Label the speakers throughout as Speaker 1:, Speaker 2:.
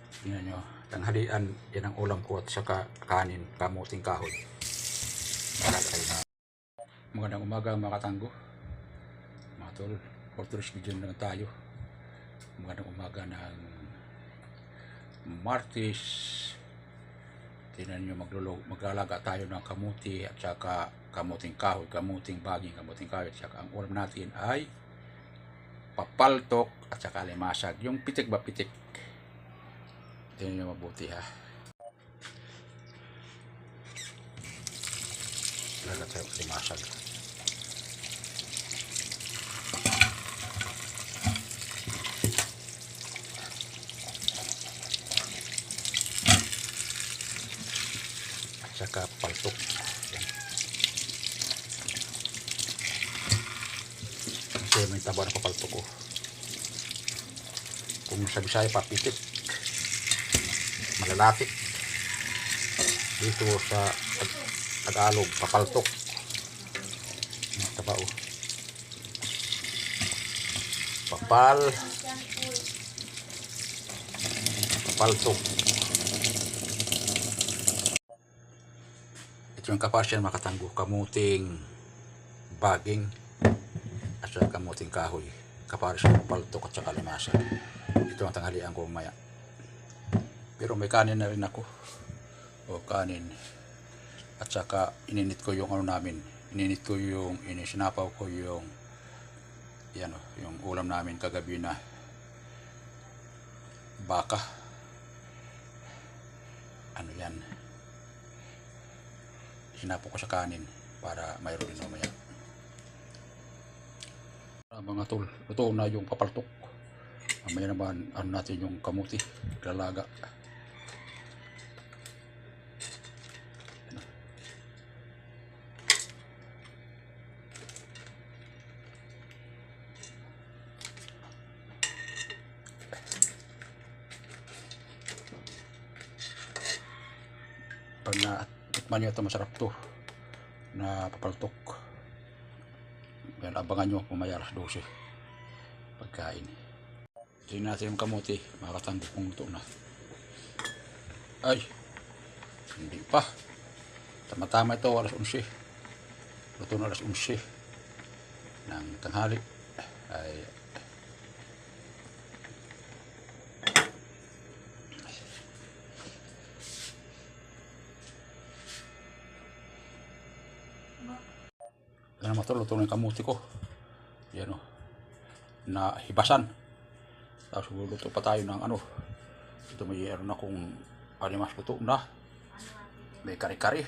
Speaker 1: Tingnan nyo, tanghalian, yan ang ulam ko at saka kanin, kamuting kahoy. Malagay na. Magandang umaga mga katanggo. Mga tol, for today's video na tayo. Magandang umaga ng Martes. Tingnan nyo, maglalaga tayo ng kamuti at saka kamuting kahoy, kamuting baging, kamuting kahoy. At saka ang ulam natin ay papaltok at saka limasag. Yung pitik ba pitik? Tingnan nyo mabuti ha. Lagat tayo limasag. At saka paltok. Yan. Kasi may taba na papaltok ko. Kung sa Bisaya papitik, malalapit. Dito sa Tagalog papaltok. Taba oh. Papaltok. Ito yung kapasyan mga katanggo, kamuting baging at saka kamuting kahoy, kapasyan papaltok at saka limasa. Ito ang tanghalian ko mamaya. Pero may kanin na rin ako. O kanin. At saka ininit ko yung ano namin. Ininit ko yung sinapaw ko yung yan o, yung ulam namin kagabi na baka. Ano yan? Sinapaw ko sa kanin para mayroon din mamaya. Mga tol, ito na yung papaltok. Mamaya naman ano natin yung kamuti, lalaga. Pag na-tikman nyo ito, masarap to na papaltok. Yan, abangan nyo mamaya alas 12 pagkain. Tingnan natin yung kamuti, mga katanggo kung ito na. Ay, hindi pa. Tama-tama ito, alas 11. Luto na alas 11 ng tanghali. Ay, yan ang matulog, luto na yung kamuti ko. Yan o, na hibasan. Tapos luluto pa tayo ng ano. Ito may na kung alimas luto na. May kari-kari.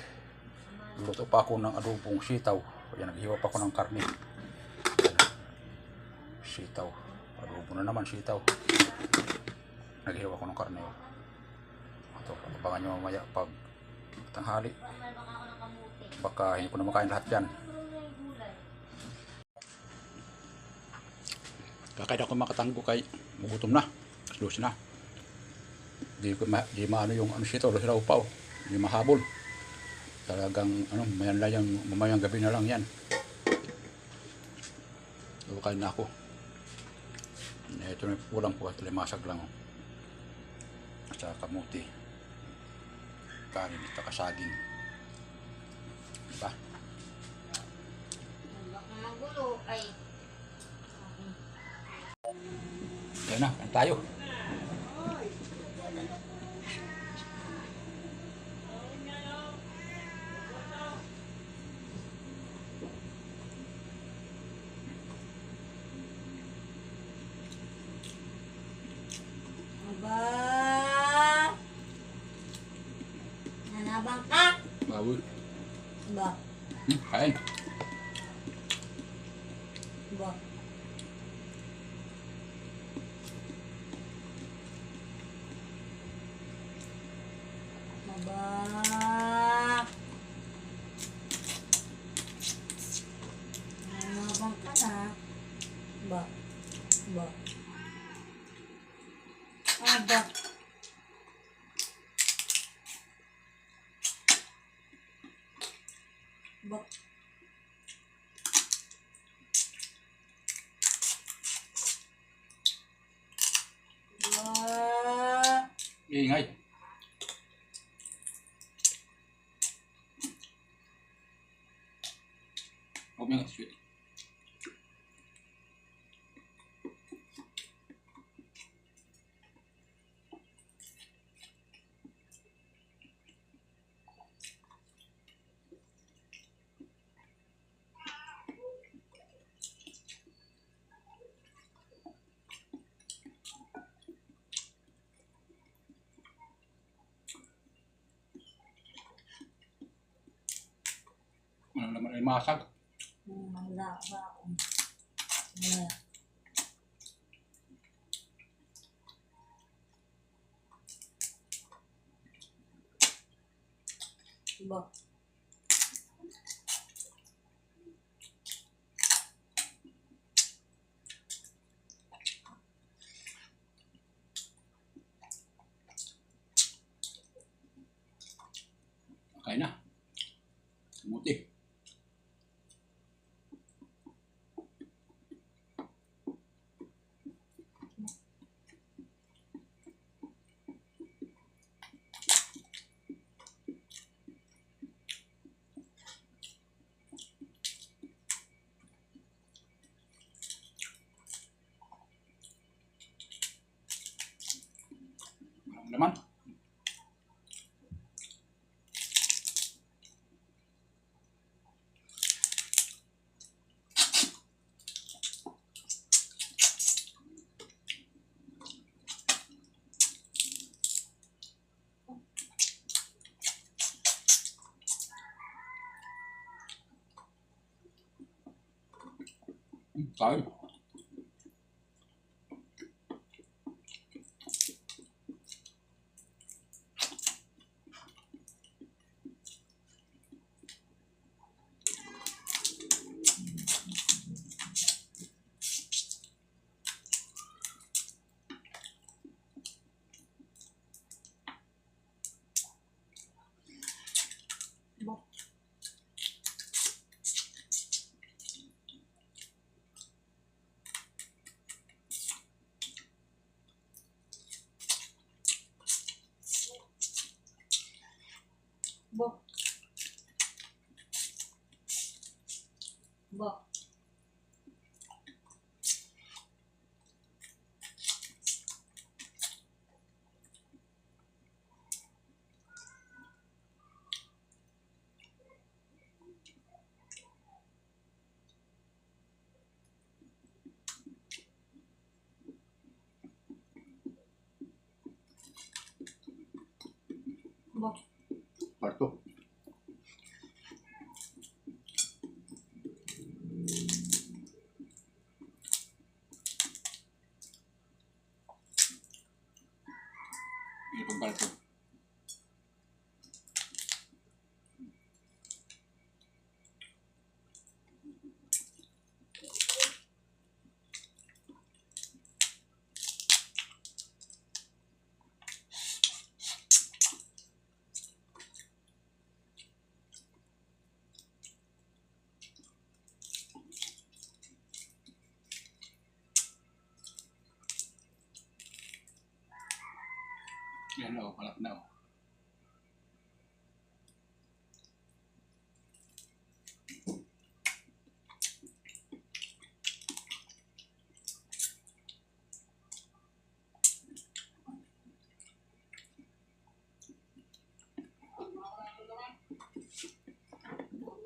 Speaker 1: Luluto pa ako ng adobong sitaw. Yan, naghiwa pa ako ng karne. Sitaw. Adobo na naman sitaw. Naghiwa ako ng karne. Ito, abangan nyo mamaya pag tanghali. Baka hindi ko na makain lahat yan. Kakain ako mga katanggo kay magutom na. Alas 12 na. Di maano yung ano sito, sila upaw. Di mahabol. Talagang ano, mamayang gabi na lang yan. So, kain na ako. Ito na yung ulam ko at limasag lang. At saka kamuti. Kanin at saka saging. Diba?
Speaker 2: Magulo ay.
Speaker 1: Yan na, kain tayo.
Speaker 2: Aba. Nanabang ka.
Speaker 1: Baboy.
Speaker 2: Ba.
Speaker 1: Kain.
Speaker 2: Ba. Aba. Nanabang ka na. Ba. Ba. Aba. Ba.
Speaker 1: Iingay. Huwag mo yung sweet. Ano naman ay masag.
Speaker 2: Wala ba ako. Wala. Ba.
Speaker 1: Okay na. Muti. Ano naman? Kain.
Speaker 2: Ba. Ba. Ba. Ba.
Speaker 1: Parto. Ini pembalto. Yan o, palat na o.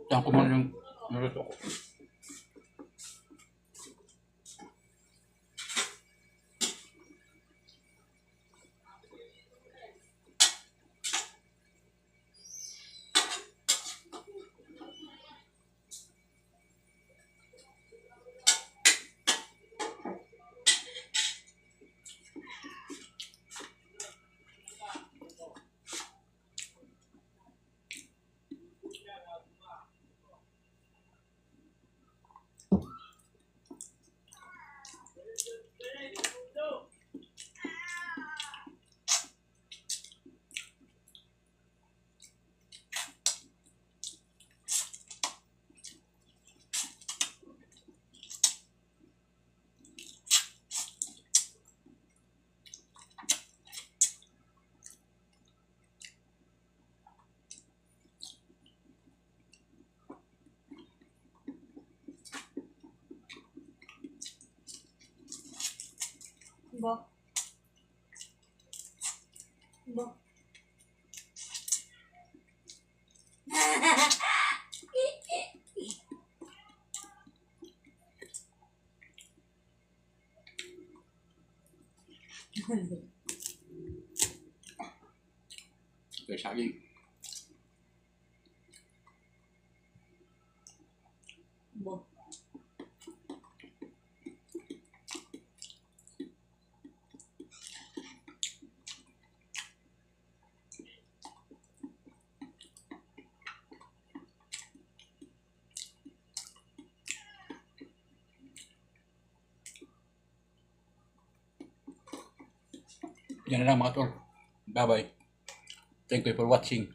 Speaker 1: Yan ko man yung niluto ko.
Speaker 2: Ba?
Speaker 1: Kaya saging.
Speaker 2: Ba?
Speaker 1: Yan na lang mga tol. Bye-bye. Thank you for watching.